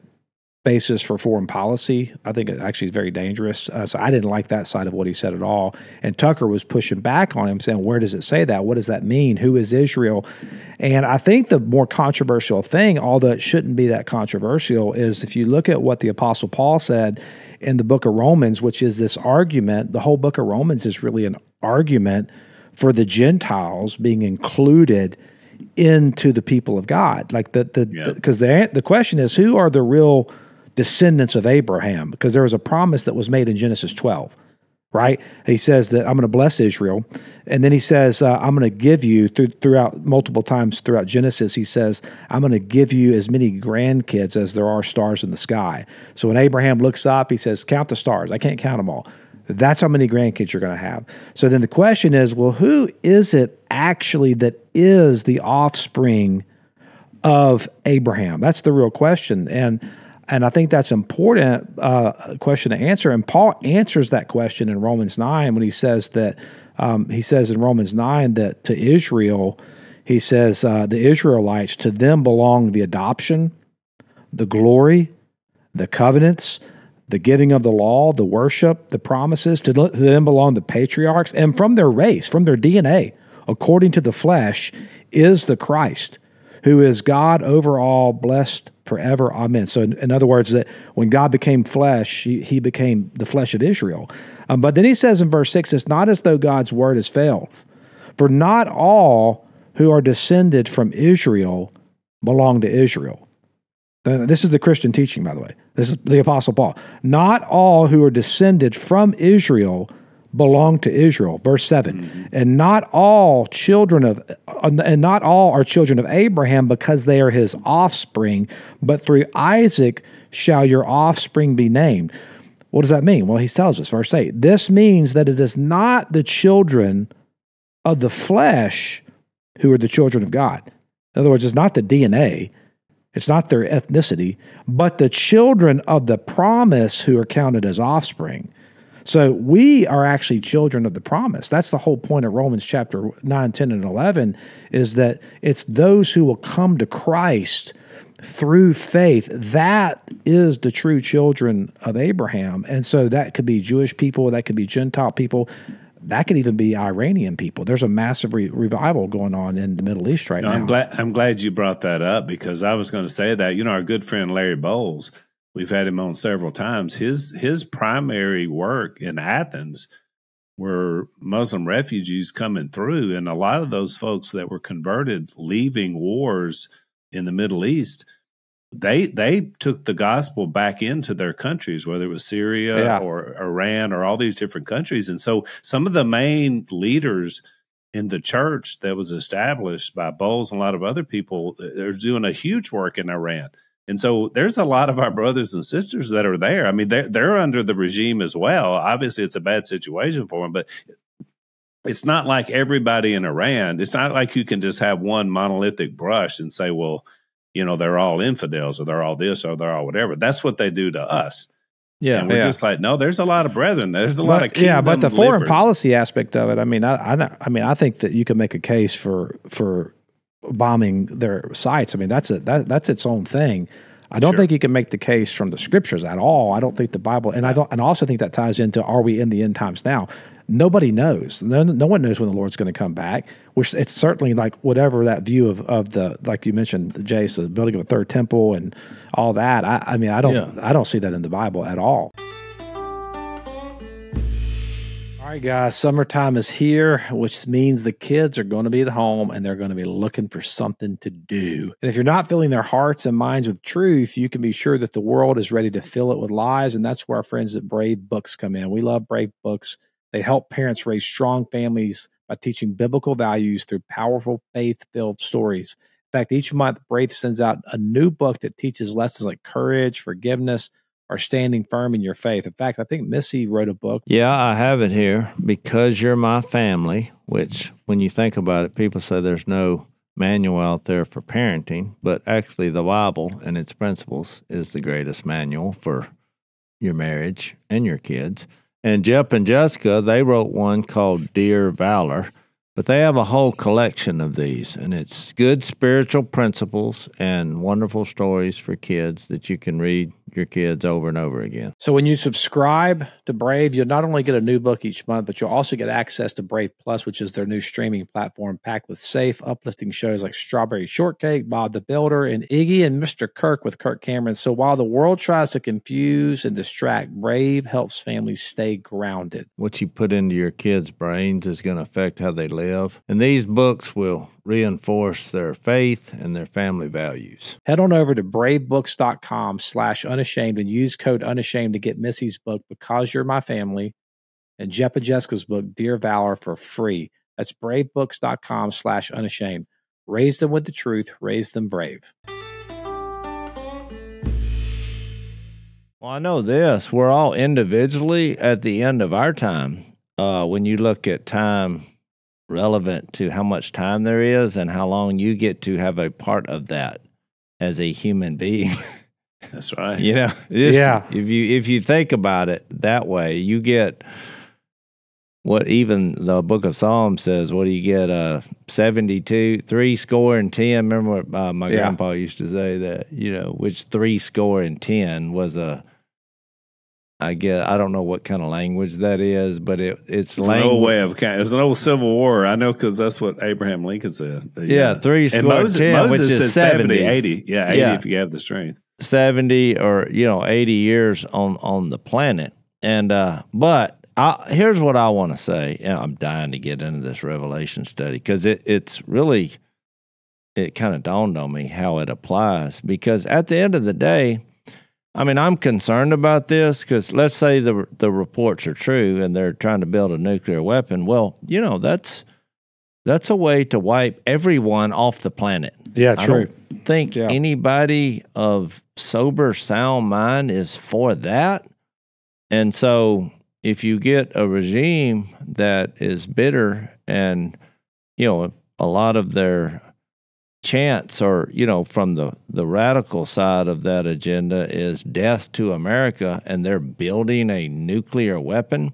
basis for foreign policy. I think it actually is very dangerous. So I didn't like that side of what he said at all. And Tucker was pushing back on him, saying, where does it say that? What does that mean? Who is Israel? And I think the more controversial thing, although it shouldn't be that controversial, is if you look at what the Apostle Paul said in the book of Romans, which is this argument, the whole book of Romans is really an argument for the Gentiles being included into the people of God. Like because the question is, who are the real descendants of Abraham? Because there was a promise that was made in Genesis 12, right? He says that I'm going to bless Israel. And then he says, I'm going to give you, throughout multiple times throughout Genesis, he says, I'm going to give you as many grandkids as there are stars in the sky. So when Abraham looks up, he says, count the stars. I can't count them all. That's how many grandkids you're going to have. So then the question is, well, who is it actually that is the offspring of Abraham? That's the real question. And I think that's important question to answer. And Paul answers that question in Romans 9 when he says that, he says in Romans 9 that to Israel, he says, the Israelites, to them belong the adoption, the glory, the covenants, the giving of the law, the worship, the promises. To them belong the patriarchs, and from their race, from their DNA, according to the flesh, is the Christ, who is God over all, blessed forever. Amen. So in other words, that when God became flesh, he became the flesh of Israel. But then he says in verse 6, it's not as though God's word has failed. For not all who are descended from Israel belong to Israel. This is the Christian teaching, by the way. This is the Apostle Paul. Not all who are descended from Israel belong to Israel. Verse 7. And not all are children of Abraham, because they are his offspring, but through Isaac shall your offspring be named. What does that mean? Well, he tells us, verse 8. This means that it is not the children of the flesh who are the children of God. In other words, it's not the DNA. It's not their ethnicity, but the children of the promise who are counted as offspring. So we are actually children of the promise. That's the whole point of Romans chapter 9, 10, and 11, is that it's those who will come to Christ through faith. That is the true children of Abraham. And so that could be Jewish people, that could be Gentile people, that could even be Iranian people. There's a massive revival going on in the Middle East right now. I'm glad you brought that up, because I was going to say that, our good friend Larry Bowles, we've had him on several times. His primary work in Athens were Muslim refugees coming through, and a lot of those folks that were converted leaving wars in the Middle East, they took the gospel back into their countries, whether it was Syria or Iran or all these different countries. And so some of the main leaders in the church that was established by Bowles and a lot of other people, they're doing a huge work in Iran. And so there's a lot of our brothers and sisters that are there. I mean, they're under the regime as well. Obviously, it's a bad situation for them, but it's not like everybody in Iran. It's not like you can just have one monolithic brush and say, well, they're all infidels, or they're all this, or they're all whatever. That's what they do to us. Yeah. And we're just like, no, there's a lot of brethren. There's a lot of yeah, but the foreign livers. policy aspect of it, I mean, I think that you can make a case for bombing their sites. I mean, that's its own thing. I don't think you can make the case from the scriptures at all. I don't think the Bible, and I also think that ties into, are we in the end times now? Nobody knows. No one knows when the Lord's going to come back. Which it's certainly like whatever that view of the, like you mentioned, Jase, the building of a third temple and all that. I mean, I don't see that in the Bible at all. All right, guys, summertime is here, which means the kids are going to be at home and they're going to be looking for something to do. And if you're not filling their hearts and minds with truth, you can be sure that the world is ready to fill it with lies. And that's where our friends at Brave Books come in. We love Brave Books. They help parents raise strong families by teaching biblical values through powerful, faith-filled stories. In fact, each month, Brave sends out a new book that teaches lessons like courage, forgiveness, or standing firm in your faith. In fact, I think Missy wrote a book. Yeah, I have it here, Because You're My Family, which when you think about it, people say there's no manual out there for parenting, but actually the Bible and its principles is the greatest manual for your marriage and your kids. And Jep and Jessica, they wrote one called Dear Valor, but they have a whole collection of these, and it's good spiritual principles and wonderful stories for kids that you can read your kids over and over again. So when you subscribe to Brave, you'll not only get a new book each month, but you'll also get access to Brave Plus, which is their new streaming platform packed with safe, uplifting shows like Strawberry Shortcake, Bob the Builder, and Iggy and Mr. Kirk with Kirk Cameron. So while the world tries to confuse and distract, Brave helps families stay grounded. What you put into your kids' brains is going to affect how they live. And these books will reinforce their faith and their family values. Head on over to bravebooks.com/unashamed and use code unashamed to get Missy's book, Because You're My Family, and Jep and Jessica's book, Dear Valor, for free. That's bravebooks.com/unashamed. Raise them with the truth. Raise them brave. Well, I know this. We're all individually at the end of our time. When you look at time relevant to how much time there is and how long you get to have a part of that as a human being. That's right. You know, if you think about it that way, you get what even the book of Psalms says. What do you get? 72, 70 and 10. Remember what my grandpa used to say, that, you know, which 70 and 10 was I don't know what kind of language that is, but it's an old way of it was an old Civil War. I know, because that's what Abraham Lincoln said. Yeah, 70 and 10, which is 70, 80. Yeah, 80 if you have the strength. 70 or 80 years on the planet. And but here's what I want to say. I'm dying to get into this Revelation study, because it kind of dawned on me how it applies. Because at the end of the day, I mean, I'm concerned about this, because let's say the reports are true and they're trying to build a nuclear weapon. Well, that's a way to wipe everyone off the planet. Yeah, true. I don't think anybody of sober, sound mind is for that. And so if you get a regime that is bitter and, a lot of their chants or, from the radical side of that agenda is death to America, and they're building a nuclear weapon,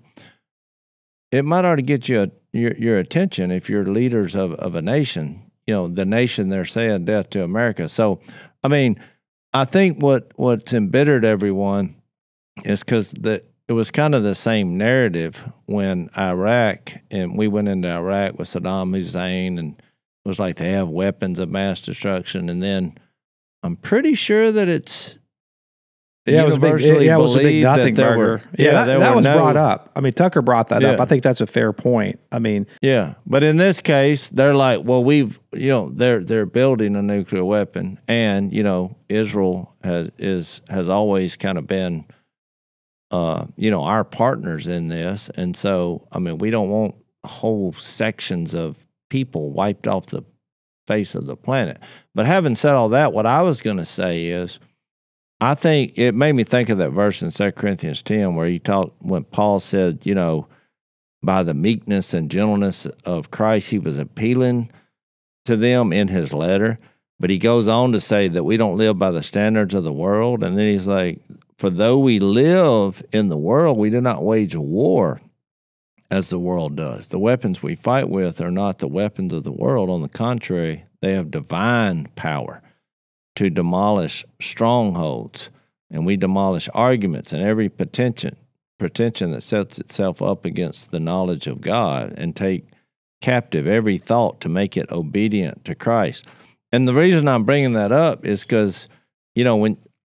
it might ought to get your attention if you're leaders of a nation, the nation they're saying death to America. So, I mean, I think what's embittered everyone is because it was kind of the same narrative when we went into Iraq with Saddam Hussein, and it was like they have weapons of mass destruction. And then I'm pretty sure that it's universally it was a big nothing burger. That was brought up. I mean, Tucker brought that up. I think that's a fair point. I mean, but in this case, they're like, well, they're building a nuclear weapon, and Israel has always kind of been, our partners in this, and so I mean, we don't want whole sections of people wiped off the face of the planet. But having said all that, what I was going to say is, I think it made me think of that verse in 2 Corinthians 10 where when Paul said, by the meekness and gentleness of Christ, he was appealing to them in his letter. But he goes on to say that we don't live by the standards of the world. And then he's like, For though we live in the world, we do not wage a war as the world does. The weapons we fight with are not the weapons of the world. On the contrary, they have divine power to demolish strongholds. And we demolish arguments and every pretension that sets itself up against the knowledge of God, and take captive every thought to make it obedient to Christ. And the reason I'm bringing that up is because,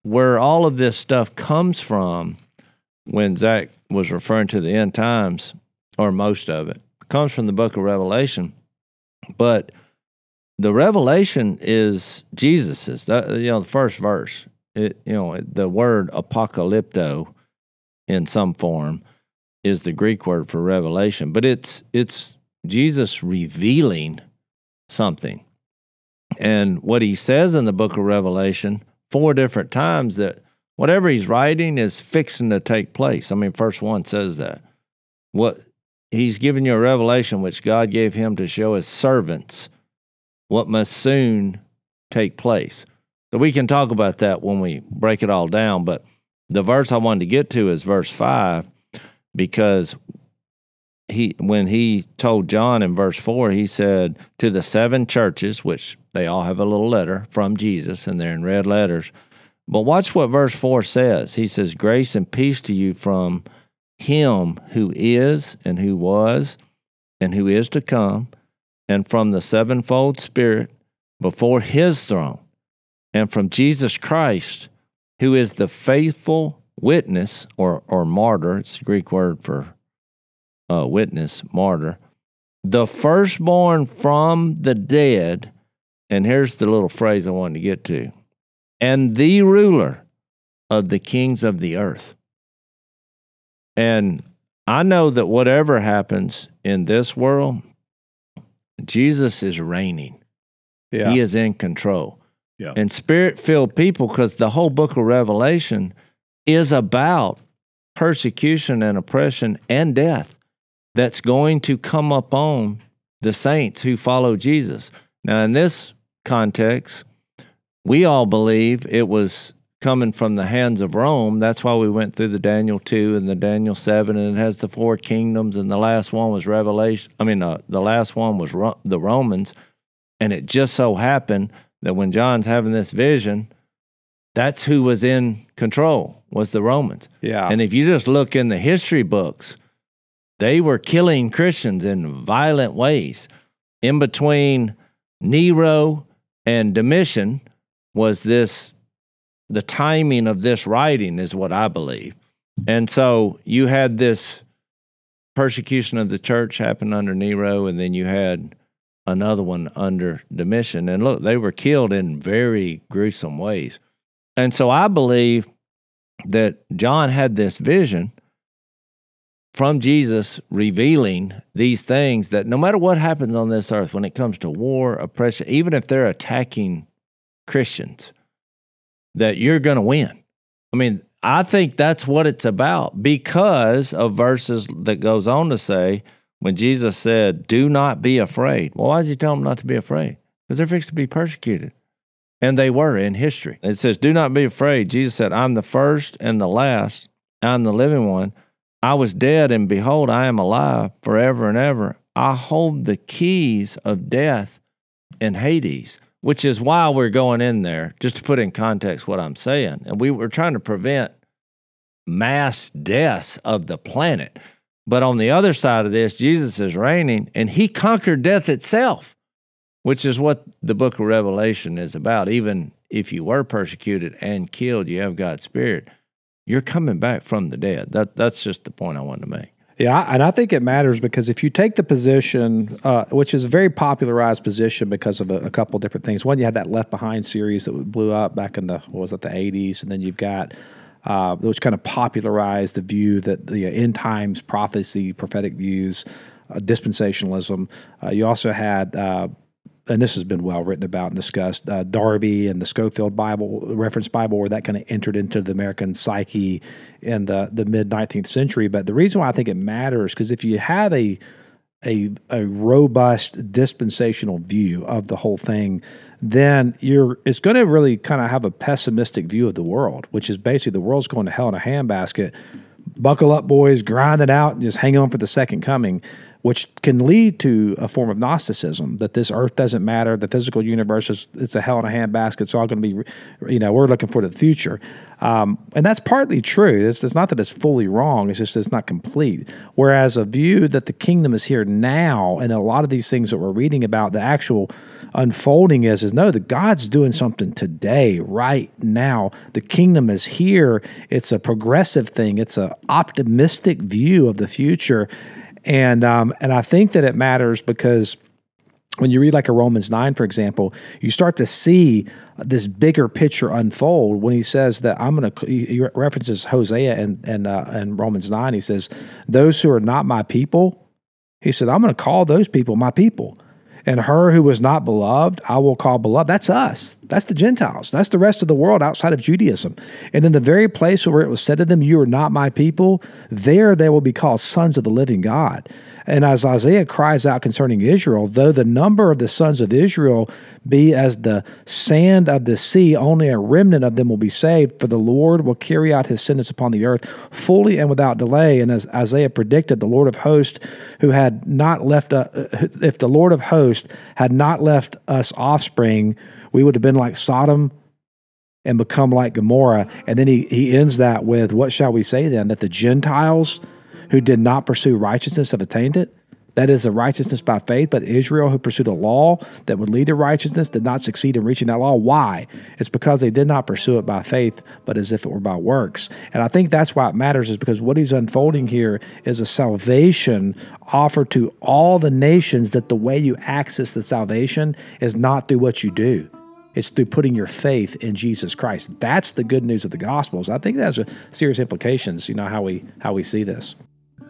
where all of this stuff comes from, when Zach was referring to the end times, or most of it, comes from the book of Revelation. But the Revelation is Jesus's. The first verse, the word apocalypto in some form is the Greek word for revelation, but it's Jesus revealing something. And what he says in the book of Revelation 4 different times, that whatever he's writing is fixing to take place. I mean, verse 1 says that. What he's given you a revelation which God gave him to show his servants what must soon take place. So we can talk about that when we break it all down, but the verse I wanted to get to is verse 5, because when he told John in verse 4, he said, to the 7 churches, which they all have a little letter from Jesus, and they're in red letters. But watch what verse 4 says. He says, grace and peace to you from him who is, and who was, and who is to come, and from the sevenfold Spirit before his throne, and from Jesus Christ, who is the faithful witness, or martyr. It's the Greek word for witness, martyr. The firstborn from the dead, and here's the little phrase I wanted to get to, and the ruler of the kings of the earth. And I know that whatever happens in this world, Jesus is reigning. Yeah. He is in control. Yeah. And spirit-filled people, because the whole book of Revelation is about persecution and oppression and death that's going to come upon the saints who follow Jesus. Now, in this context, we all believe it was coming from the hands of Rome. That's why we went through the Daniel 2 and the Daniel 7, and it has the 4 kingdoms, and the last one was Revelation. The last one was the Romans, and it just so happened that when John's having this vision, that's who was in control, was the Romans. Yeah. And if you just look in the history books, they were killing Christians in violent ways. In between Nero and Domitian was this, the timing of this writing is what I believe. And so you had this persecution of the church happen under Nero, and then you had another one under Domitian. And look, they were killed in very gruesome ways. And so I believe that John had this vision from Jesus revealing these things, that no matter what happens on this earth, when it comes to war, oppression, even if they're attacking Christians, that you're going to win. I mean, I think that's what it's about, because of verses that goes on to say, when Jesus said, do not be afraid. Well, why does he tell them not to be afraid? Because they're fixed to be persecuted. And they were in history. It says, do not be afraid. Jesus said, I'm the first and the last. I'm the living one. I was dead, and behold, I am alive forever and ever. I hold the keys of death and Hades, which is why we're going in there, just to put in context what I'm saying. And we were trying to prevent mass deaths of the planet. But on the other side of this, Jesus is reigning, and he conquered death itself, which is what the book of Revelation is about. Even if you were persecuted and killed, you have God's Spirit, you're coming back from the dead. That's just the point I wanted to make. Yeah, and I think it matters, because if you take the position, which is a very popularized position because of a couple different things. One, you had that Left Behind series that blew up back in the 80s, and then you've got which kind of popularized the view that the end times prophecy, prophetic views, dispensationalism. You also had, and this has been well written about and discussed, Darby and the Scofield Bible, reference Bible, where that kind of entered into the American psyche in the mid-19th century. But the reason why I think it matters, because if you have a a robust dispensational view of the whole thing, then it's going to really kind of have a pessimistic view of the world, which is basically the world's going to hell in a handbasket. Buckle up, boys, grind it out, and just hang on for the second coming, which can lead to a form of Gnosticism, that this earth doesn't matter, the physical universe it's a hell in a handbasket, it's all going to be, we're looking for the future. And that's partly true. It's not that it's fully wrong, it's just it's not complete. Whereas a view that the kingdom is here now, and a lot of these things that we're reading about, the actual unfolding is no, that God's doing something today, right now. The kingdom is here. It's a progressive thing. It's an optimistic view of the future. And I think that it matters because when you read like a Romans 9, for example, you start to see this bigger picture unfold when he says that he references Hosea and Romans 9. He says, those who are not my people, he said, I'm going to call those people my people. And her who was not beloved, I will call beloved. That's us. That's the Gentiles. That's the rest of the world outside of Judaism. And in the very place where it was said to them, you are not my people, there they will be called sons of the living God. And as Isaiah cries out concerning Israel, though the number of the sons of Israel be as the sand of the sea, only a remnant of them will be saved, for the Lord will carry out his sentence upon the earth fully and without delay. And as Isaiah predicted, the Lord of hosts who had not left, if the Lord of hosts had not left us offspring, we would have been like Sodom and become like Gomorrah. And then he ends that with, what shall we say then? That the Gentiles who did not pursue righteousness have attained it? That is a righteousness by faith, but Israel, who pursued a law that would lead to righteousness, did not succeed in reaching that law. Why? It's because they did not pursue it by faith, but as if it were by works. And I think that's why it matters, is because what he's unfolding here is a salvation offered to all the nations, that the way you access the salvation is not through what you do. It's through putting your faith in Jesus Christ. That's the good news of the Gospels. I think that has serious implications, how we see this.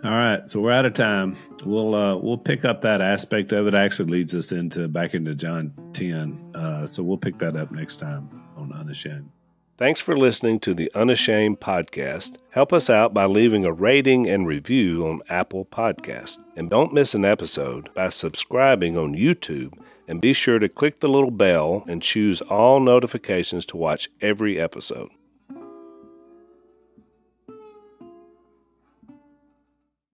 All right, so we're out of time. We'll pick up that aspect of it. Actually leads us back into John 10. So we'll pick that up next time on Unashamed. Thanks for listening to the Unashamed podcast. Help us out by leaving a rating and review on Apple Podcasts. And don't miss an episode by subscribing on YouTube. And be sure to click the little bell and choose all notifications to watch every episode.